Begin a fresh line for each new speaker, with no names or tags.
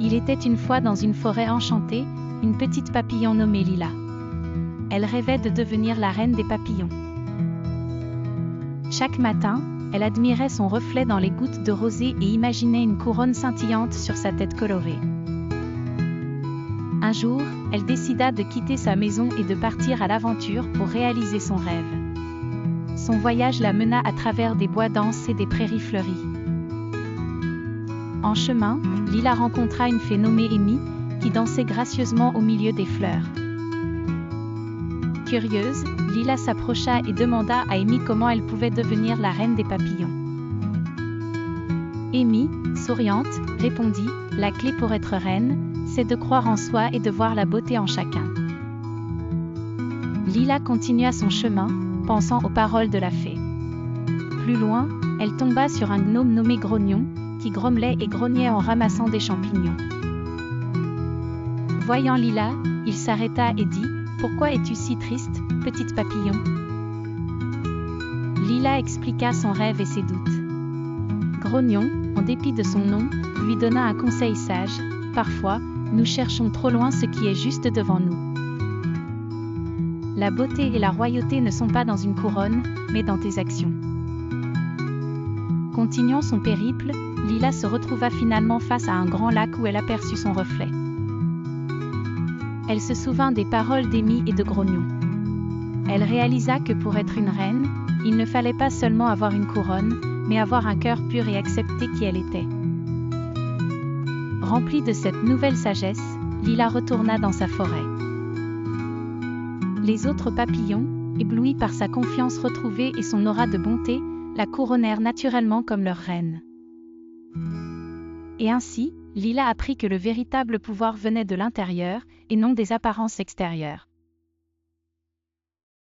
Il était une fois dans une forêt enchantée, une petite papillon nommée Lila. Elle rêvait de devenir la reine des papillons. Chaque matin, elle admirait son reflet dans les gouttes de rosée et imaginait une couronne scintillante sur sa tête colorée. Un jour, elle décida de quitter sa maison et de partir à l'aventure pour réaliser son rêve. Son voyage la mena à travers des bois denses et des prairies fleuries. En chemin, Lila rencontra une fée nommée Amy, qui dansait gracieusement au milieu des fleurs. Curieuse, Lila s'approcha et demanda à Amy comment elle pouvait devenir la reine des papillons. Amy, souriante, répondit « La clé pour être reine, c'est de croire en soi et de voir la beauté en chacun. » Lila continua son chemin, pensant aux paroles de la fée. Plus loin, elle tomba sur un gnome nommé Grognon, qui grommelait et grognait en ramassant des champignons. Voyant Lila, il s'arrêta et dit « Pourquoi es-tu si triste, petite papillon ?» Lila expliqua son rêve et ses doutes. Grognon, en dépit de son nom, lui donna un conseil sage « Parfois, nous cherchons trop loin ce qui est juste devant nous. La beauté et la royauté ne sont pas dans une couronne, mais dans tes actions. » Continuant son périple, Lila se retrouva finalement face à un grand lac où elle aperçut son reflet. Elle se souvint des paroles d'Amy et de Grognon. Elle réalisa que pour être une reine, il ne fallait pas seulement avoir une couronne, mais avoir un cœur pur et accepter qui elle était. Remplie de cette nouvelle sagesse, Lila retourna dans sa forêt. Les autres papillons, éblouis par sa confiance retrouvée et son aura de bonté, la couronnèrent naturellement comme leur reine. Et ainsi, Lila apprit que le véritable pouvoir venait de l'intérieur, et non des apparences extérieures.